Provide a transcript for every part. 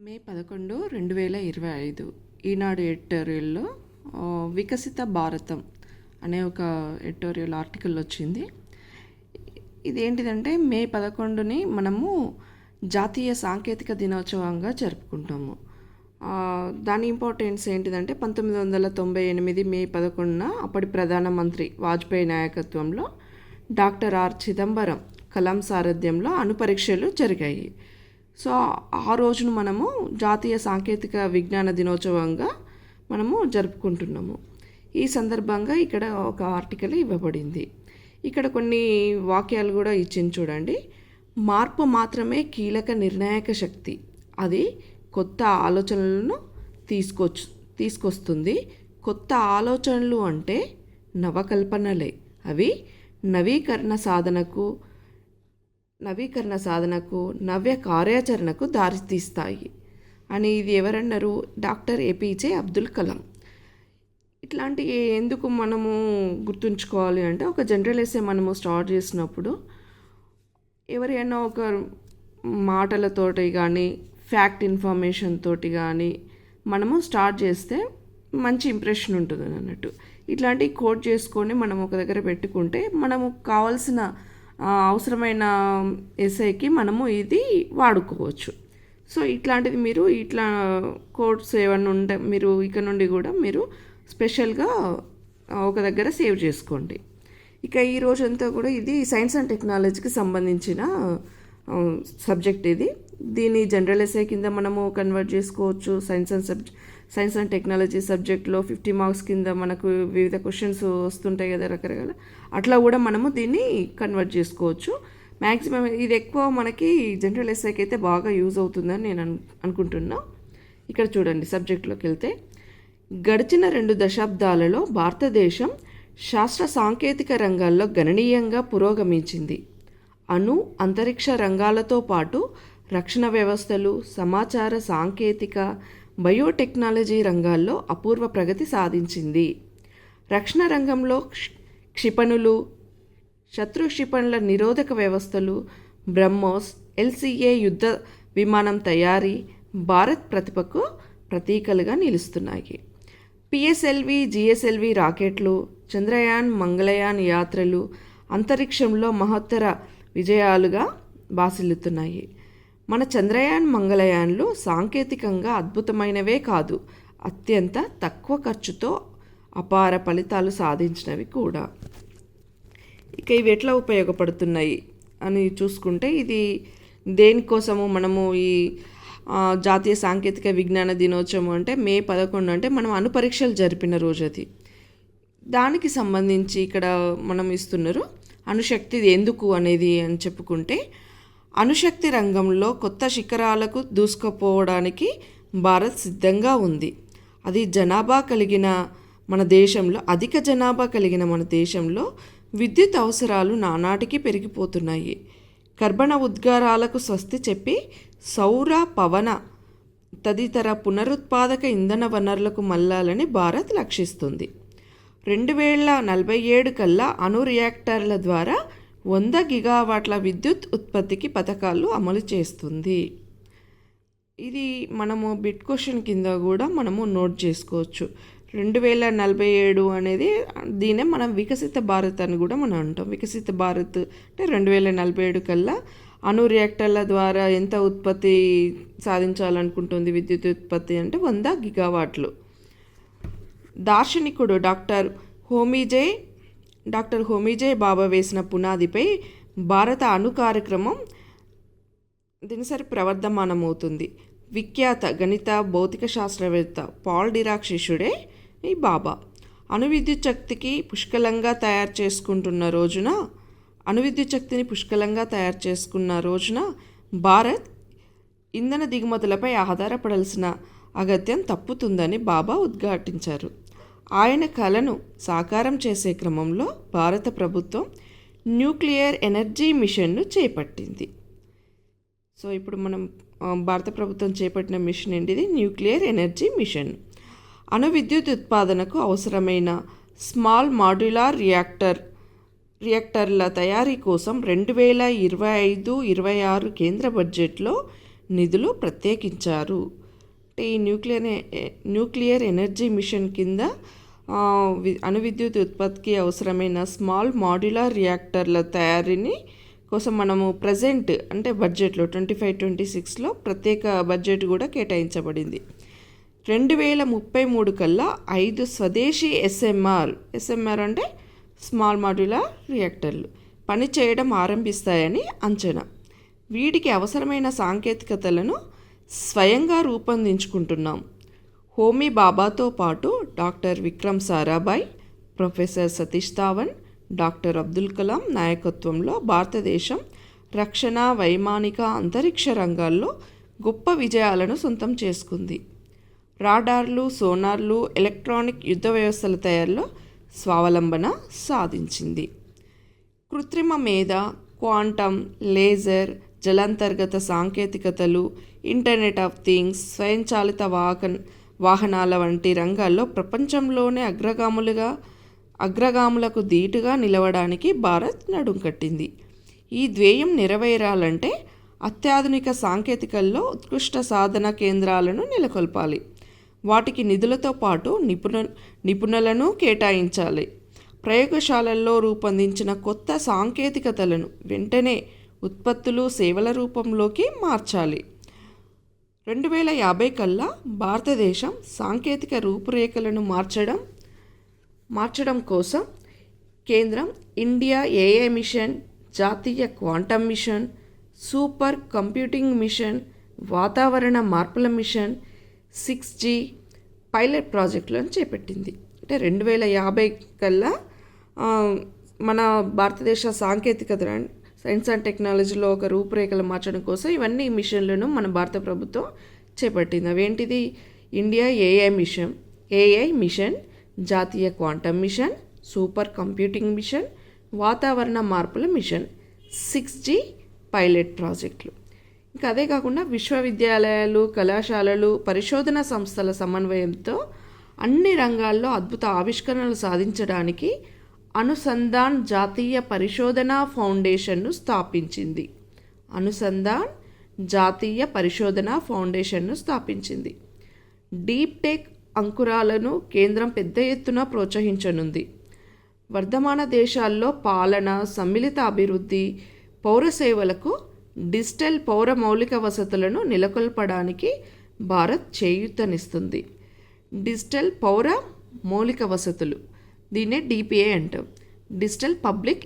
మే 11, 2025 ఈనాడు ఎడిటోరియల్లో వికసిత భారతం అనే ఒక ఎడిటోరియల్ ఆర్టికల్ వచ్చింది. ఇదేంటిదంటే మే 11ని మనము జాతీయ సాంకేతిక దినోత్సవంగా జరుపుకుంటాము. దాని ఇంపార్టెన్స్ ఏంటిదంటే 1998 మే 11న అప్పటి ప్రధానమంత్రి వాజ్పేయి నాయకత్వంలో డాక్టర్ ఆర్ చిదంబరం కలాం సారథ్యంలో అణుపరీక్షలు జరిగాయి. సో ఆ రోజును మనము జాతీయ సాంకేతిక విజ్ఞాన దినోత్సవంగా మనము జరుపుకుంటున్నాము. ఈ సందర్భంగా ఇక్కడ ఒక ఆర్టికల్ ఇవ్వబడింది. ఇక్కడ కొన్ని వాక్యాలు కూడా ఇచ్చింది చూడండి. మార్పు మాత్రమే కీలక నిర్ణాయక శక్తి. అది కొత్త ఆలోచనలను తీసుకొస్తుంది. కొత్త ఆలోచనలు అంటే నవకల్పనలే. అవి నవీకరణ సాధనకు నవ్య కార్యాచరణకు దారితీస్తాయి అని ఇది ఎవరన్నారు? Doctor APJ Abdul Kalam. ఇట్లాంటి ఎందుకు మనము గుర్తుంచుకోవాలి అంటే, ఒక జనరల్ ఎస్సే మనము స్టార్ట్ చేసినప్పుడు ఎవరైనా ఒక మాటలతోటి కానీ ఫ్యాక్ట్ ఇన్ఫర్మేషన్ తోటి కానీ మనము స్టార్ట్ చేస్తే మంచి ఇంప్రెషన్ ఉంటుంది అన్నట్టు. ఇట్లాంటివి కోట్ చేసుకొని మనం ఒక దగ్గర పెట్టుకుంటే మనము కావాల్సిన అవసరమైన ఎస్ఐకి మనము ఇది వాడుకోవచ్చు. సో ఇట్లాంటిది మీరు ఇట్లా కోడ్స్ ఏమన్నా ఉంటే మీరు ఇక నుండి కూడా మీరు స్పెషల్గా ఒక దగ్గర సేవ్ చేసుకోండి. ఇక ఈ రోజంతా కూడా ఇది సైన్స్ అండ్ టెక్నాలజీకి సంబంధించిన సబ్జెక్ట్ ఇది. దీన్ని జనరల్ ఎస్ఐ కింద మనము కన్వర్ట్ చేసుకోవచ్చు. సైన్స్ అండ్ టెక్నాలజీ సబ్జెక్ట్లో 50 మార్క్స్ కింద మనకు వివిధ క్వశ్చన్స్ వస్తుంటాయి కదా రకరకాల, అట్లా కూడా మనము దీన్ని కన్వర్ట్ చేసుకోవచ్చు. మ్యాక్సిమం ఇది ఎక్కువ మనకి జనరల్ ఎస్ఐకి అయితే బాగా యూజ్ అవుతుందని నేను అనుకుంటున్నా. ఇక్కడ చూడండి, సబ్జెక్ట్లోకి వెళ్తే, గడిచిన 2 దశాబ్దాలలో భారతదేశం శాస్త్ర సాంకేతిక రంగాల్లో గణనీయంగా పురోగమించింది. అంతరిక్ష రంగాలతో పాటు రక్షణ వ్యవస్థలు, సమాచార సాంకేతిక, బయోటెక్నాలజీ రంగాల్లో అపూర్వ ప్రగతి సాధించింది. రక్షణ రంగంలో క్షిపణులు, శత్రు క్షిపణుల నిరోధక వ్యవస్థలు, బ్రహ్మోస్, LCA యుద్ధ విమానం తయారీ భారత్ ప్రతిభకు ప్రతీకలుగా నిలుస్తున్నాయి. PSLV, GSLV రాకెట్లు, చంద్రయాన్, మంగళయాన్ యాత్రలు అంతరిక్షంలో మహత్తర విజయాలుగా బాసిల్లుతున్నాయి. మన చంద్రయాన్, మంగళయాన్లు సాంకేతికంగా అద్భుతమైనవే కాదు, అత్యంత తక్కువ ఖర్చుతో అపార ఫలితాలు సాధించినవి కూడా. ఇక ఇవి ఎట్లా ఉపయోగపడుతున్నాయి అని చూసుకుంటే, ఇది దేనికోసము మనము ఈ జాతీయ సాంకేతిక విజ్ఞాన దినోత్సవం అంటే మే 11 అంటే మనం అణుపరీక్షలు జరిపిన రోజు అది. దానికి సంబంధించి ఇక్కడ మనం ఇస్తున్నారు. అణుశక్తి ఎందుకు అనేది అని చెప్పుకుంటే, అణుశక్తి రంగంలో కొత్త శిఖరాలకు దూసుకుపోవడానికి భారత్ సిద్ధంగా ఉంది. అధిక జనాభా కలిగిన మన దేశంలో విద్యుత్ అవసరాలు నానాటికి పెరిగిపోతున్నాయి. కర్బన ఉద్గారాలకు స్వస్తి చెప్పి సౌర, పవన తదితర పునరుత్పాదక ఇంధన వనరులకు మళ్లాలని భారత్ లక్షిస్తుంది. 2047 కల్లా అణు రియాక్టర్ల ద్వారా 100 గిగావాట్ల విద్యుత్ ఉత్పత్తికి పథకాలు అమలు చేస్తుంది. ఇది మనము బిట్ క్వశ్చన్ కింద కూడా మనము నోట్ చేసుకోవచ్చు. 2047 అనేది దీనే మనం వికసిత భారత్ అని కూడా మనం అంటాం. వికసిత భారత్ అంటే 2047 కల్లా అణు రియాక్టర్ల ద్వారా ఎంత ఉత్పత్తి సాధించాలనుకుంటుంది విద్యుత్ ఉత్పత్తి అంటే 100 గిగావాట్లు. దార్శనికుడు డాక్టర్ హోమీజే బాబా వేసిన పునాదిపై భారత అణు కార్యక్రమం దినసరి ప్రవర్ధమానమవుతుంది. విఖ్యాత గణిత భౌతిక శాస్త్రవేత్త పాల్ డిరాక్ శిష్యుడే ఈ బాబా. అణు విద్యుత్ శక్తిని పుష్కలంగా తయారు చేసుకున్న రోజున భారత్ ఇంధన దిగుమతులపై ఆధారపడాల్సిన అగత్యం తప్పుతుందని బాబా ఉద్ఘాటించారు. ఆయన కలను సాకారం చేసే క్రమంలో భారత ప్రభుత్వం న్యూక్లియర్ ఎనర్జీ మిషన్ను చేపట్టింది. సో ఇప్పుడు మనం భారత ప్రభుత్వం చేపట్టిన మిషన్ ఏంటిది? Nuclear energy mission. అణు విద్యుత్ ఉత్పాదనకు అవసరమైన స్మాల్ మాడ్యులార్ రియాక్టర్ల తయారీ కోసం 2025-26 కేంద్ర బడ్జెట్లో నిధులు ప్రత్యేకించారు. ఈ న్యూక్లియర్ ఎనర్జీ మిషన్ కింద అణు విద్యుత్ ఉత్పత్తికి అవసరమైన స్మాల్ మాడ్యులర్ రియాక్టర్ల తయారీని కోసం మనము ప్రజెంట్ అంటే బడ్జెట్లో 25-26లో ప్రత్యేక బడ్జెట్ కూడా కేటాయించబడింది. 2033 కల్లా 5 స్వదేశీ ఎస్ఎంఆర్ అంటే స్మాల్ మాడ్యులర్ రియాక్టర్లు పనిచేయడం ఆరంభిస్తాయని అంచనా. వీటికి అవసరమైన సాంకేతికతలను స్వయంగా రూపొందించుకుంటున్నాం. హోమీ బాబాతో పాటు doctor Vikram Sarabhai, professor Satish Dhawan, doctor Abdul Kalam నాయకత్వంలో భారతదేశం రక్షణ, వైమానిక, అంతరిక్ష రంగాల్లో గొప్ప విజయాలను సొంతం చేసుకుంది. రాడార్లు, సోనార్లు, ఎలక్ట్రానిక్ యుద్ధ వ్యవస్థల తయారీలో స్వావలంబన సాధించింది. కృత్రిమ మేధ, క్వాంటం, లేజర్, జలాంతర్గత సాంకేతికతలు, ఇంటర్నెట్ ఆఫ్ థింగ్స్, స్వయంచాలిత వాహనాల వంటి రంగాల్లో ప్రపంచంలోనే అగ్రగాములకు ధీటుగా నిలవడానికి భారత్ నడుం కట్టింది. ఈ ధ్యేయం నెరవేరాలంటే అత్యాధునిక సాంకేతికల్లో ఉత్కృష్ట సాధన కేంద్రాలను నెలకొల్పాలి. వాటికి నిధులతో పాటు నిపుణులను కేటాయించాలి. ప్రయోగశాలల్లో రూపొందించిన కొత్త సాంకేతికతలను వెంటనే ఉత్పత్తులు, సేవల రూపంలోకి మార్చాలి. 2050 కల్లా భారతదేశం సాంకేతిక రూపురేఖలను మార్చడం కోసం కేంద్రం ఇండియా ఏఐ మిషన్, జాతీయ quantum mission, super computing mission, వాతావరణ మార్పుల మిషన్, 6G పైలట్ ప్రాజెక్టులను చేపట్టింది. అంటే 2050 కల్లా మన భారతదేశ సాంకేతికత సైన్స్ అండ్ టెక్నాలజీలో ఒక రూపురేఖలు మార్చడం కోసం ఇవన్నీ మిషన్లను మన భారత ప్రభుత్వం చేపట్టింది. అవేంటిది? ఇండియా ఏఐ మిషన్, జాతీయ quantum mission, super computing mission, వాతావరణ మార్పుల మిషన్, 6G పైలట్ ప్రాజెక్టులు. ఇంకా అదే కాకుండా విశ్వవిద్యాలయాలు, కళాశాలలు, పరిశోధన సంస్థల సమన్వయంతో అన్ని రంగాల్లో అద్భుత ఆవిష్కరణలు సాధించడానికి అనుసంధాన్ జాతీయ పరిశోధనా ఫౌండేషన్ను స్థాపించింది. డీప్ టెక్ అంకురాలను కేంద్రం పెద్ద ఎత్తున ప్రోత్సహించనుంది. వర్ధమాన దేశాల్లో పాలన, సమ్మిళిత అభివృద్ధి, పౌర సేవలకు డిజిటల్ పౌర మౌలిక వసతులను నెలకొల్పడానికి భారత్ చేయూతనిస్తుంది. డిజిటల్ పౌర మౌలిక వసతులు, దీన్నే డిపిఐ అంటాం. డిజిటల్ పబ్లిక్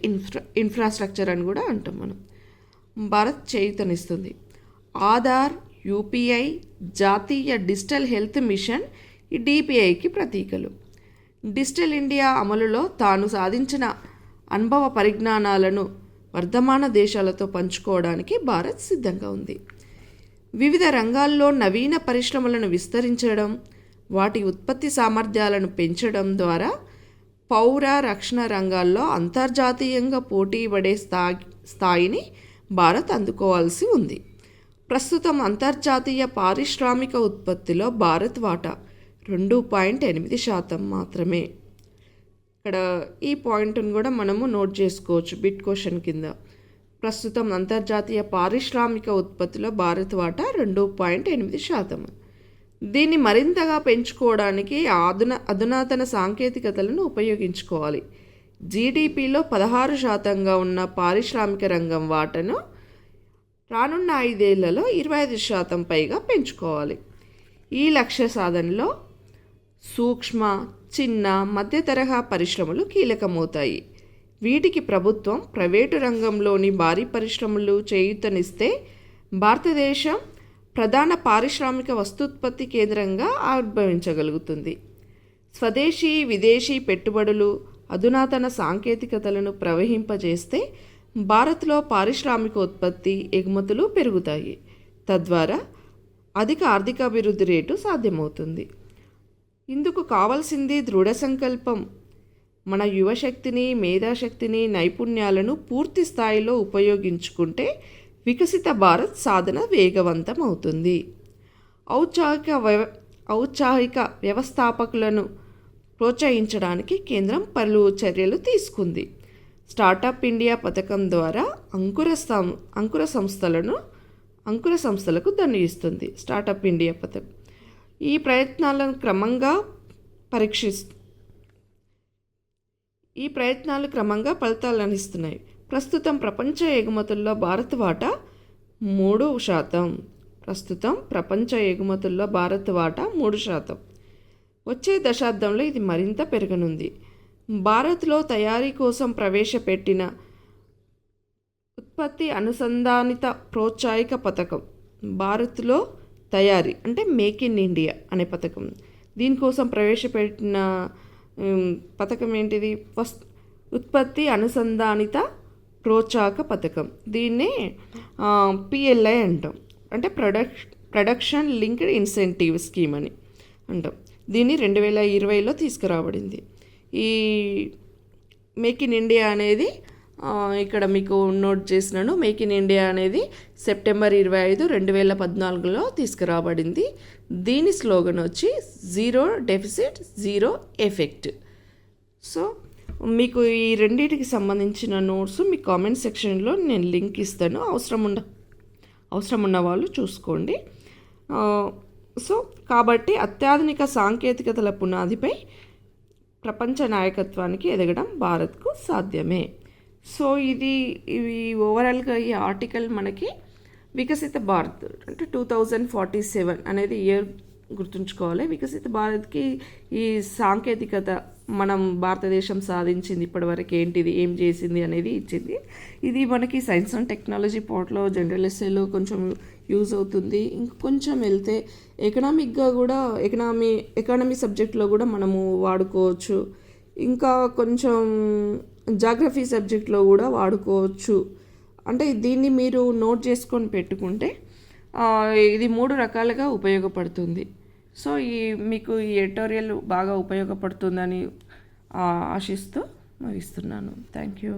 ఇన్ఫ్రాస్ట్రక్చర్ అని కూడా అంటాం మనం. భారత్ చేయూతనిస్తుంది. ఆధార్, యూపీఐ, జాతీయ డిజిటల్ హెల్త్ మిషన్ ఈ డిపిఐకి ప్రతీకలు. డిజిటల్ ఇండియా అమలులో తాను సాధించిన అనుభవ పరిజ్ఞానాలను వర్ధమాన దేశాలతో పంచుకోవడానికి భారత్ సిద్ధంగా ఉంది. వివిధ రంగాల్లో నవీన పరిశ్రమలను విస్తరించడం, వాటి ఉత్పత్తి సామర్థ్యాలను పెంచడం ద్వారా పౌర రక్షణ రంగాల్లో అంతర్జాతీయంగా పోటీపడే స్థాయిని భారత్ అందుకోవాల్సి ఉంది. ప్రస్తుతం అంతర్జాతీయ పారిశ్రామిక ఉత్పత్తిలో భారత్ వాటా 2.8% మాత్రమే. ఇక్కడ ఈ పాయింట్ను కూడా మనము నోట్ చేసుకోవచ్చు బిట్ క్వశ్చన్ కింద. ప్రస్తుతం అంతర్జాతీయ పారిశ్రామిక ఉత్పత్తిలో భారత్ వాటా 2.8%. దీన్ని మరింతగా పెంచుకోవడానికి అధునాతన సాంకేతికతలను ఉపయోగించుకోవాలి. జీడిపిలో 16% ఉన్న పారిశ్రామిక రంగం వాటాను రానున్న 5 ఏళ్లలో 25% పైగా పెంచుకోవాలి. ఈ లక్ష్య సాధనలో సూక్ష్మ, చిన్న, మధ్య తరహా పరిశ్రమలు కీలకమవుతాయి. వీటికి ప్రభుత్వం, ప్రైవేటు రంగంలోని భారీ పరిశ్రమలు చేయూతనిస్తే భారతదేశం ప్రధాన పారిశ్రామిక వస్తూత్పత్తి కేంద్రంగా ఆవిర్భవించగలుగుతుంది. స్వదేశీ, విదేశీ పెట్టుబడులు, అధునాతన సాంకేతికతలను ప్రవహింపజేస్తే భారత్లో పారిశ్రామిక ఉత్పత్తి, ఎగుమతులు పెరుగుతాయి. తద్వారా అధిక ఆర్థికాభివృద్ధి రేటు సాధ్యమవుతుంది. ఇందుకు కావాల్సింది దృఢ సంకల్పం. మన యువశక్తిని, మేధాశక్తిని, నైపుణ్యాలను పూర్తి స్థాయిలో ఉపయోగించుకుంటే వికసిత భారత్ సాధన వేగవంతం అవుతుంది. ఔత్సాహిక వ్యవస్థాపకులను ప్రోత్సహించడానికి కేంద్రం పలు చర్యలు తీసుకుంది. స్టార్టప్ ఇండియా పథకం ద్వారా అంకుర సంస్థలను అంకుర సంస్థలకు దన్ను ఇస్తుంది. స్టార్టప్ ఇండియా పథకం ఈ ప్రయత్నాలను క్రమంగా ఫలితాలను ఇస్తున్నాయి. ప్రస్తుతం ప్రపంచ ఎగుమతుల్లో భారత్ వాటా 3%. వచ్చే దశాబ్దంలో ఇది మరింత పెరగనుంది. భారత్లో తయారీ కోసం ప్రవేశపెట్టిన ఉత్పత్తి అనుసంధానిత ప్రోత్సాహక పథకం, భారత్లో తయారీ అంటే మేక్ ఇన్ ఇండియా అనే పథకం. దీనికోసం ప్రవేశపెట్టిన పథకం ఏంటిది? ఉత్పత్తి అనుసంధానిత ప్రోత్సాహక పథకం. దీన్నే పిఎల్ఐ అంటాం, అంటే ప్రొడక్షన్ లింక్డ్ ఇన్సెంటివ్ స్కీమ్ అని అంటాం. దీన్ని 2020లో తీసుకురాబడింది. ఈ మేక్ ఇన్ ఇండియా అనేది ఇక్కడ మీకు నోట్ చేసినాను. మేక్ ఇన్ ఇండియా అనేది సెప్టెంబర్ 25, 2014లో తీసుకురాబడింది. దీని స్లోగన్ వచ్చి zero deficit zero effect. So మీకు ఈ రెండింటికి సంబంధించిన నోట్స్ మీ కామెంట్ సెక్షన్లో నేను లింక్ ఇస్తాను. అవసరం ఉన్న వాళ్ళు చూసుకోండి. సో కాబట్టి అత్యాధునిక సాంకేతికతల పునాదిపై ప్రపంచ నాయకత్వానికి ఎదగడం భారత్కు సాధ్యమే. సో ఇవి ఓవరాల్గా ఈ ఆర్టికల్ మనకి వికసిత భారత్ అంటే 2047 అనేది ఇయర్ గుర్తుంచుకోవాలి. వికసిత భారత్కి ఈ సాంకేతికత మనం భారతదేశం సాధించింది ఇప్పటివరకు ఏంటిది, ఏం చేసింది అనేది ఇచ్చింది. ఇది మనకి సైన్స్ అండ్ టెక్నాలజీ పార్ట్లో జనరల్ ఎస్ఏలో కొంచెం యూజ్ అవుతుంది. ఇంకొంచెం వెళ్తే ఎకనామిక్గా కూడా ఎకానమీ సబ్జెక్ట్లో కూడా మనము వాడుకోవచ్చు. ఇంకా కొంచెం జాగ్రఫీ సబ్జెక్ట్లో కూడా వాడుకోవచ్చు. అంటే దీన్ని మీరు నోట్ చేసుకొని పెట్టుకుంటే ఇది 3 రకాలుగా ఉపయోగపడుతుంది. సో మీకు ఈ ఎడిటోరియల్ బాగా ఉపయోగపడుతుందని ఆశిస్తూ ముగిస్తున్నాను. Thank you.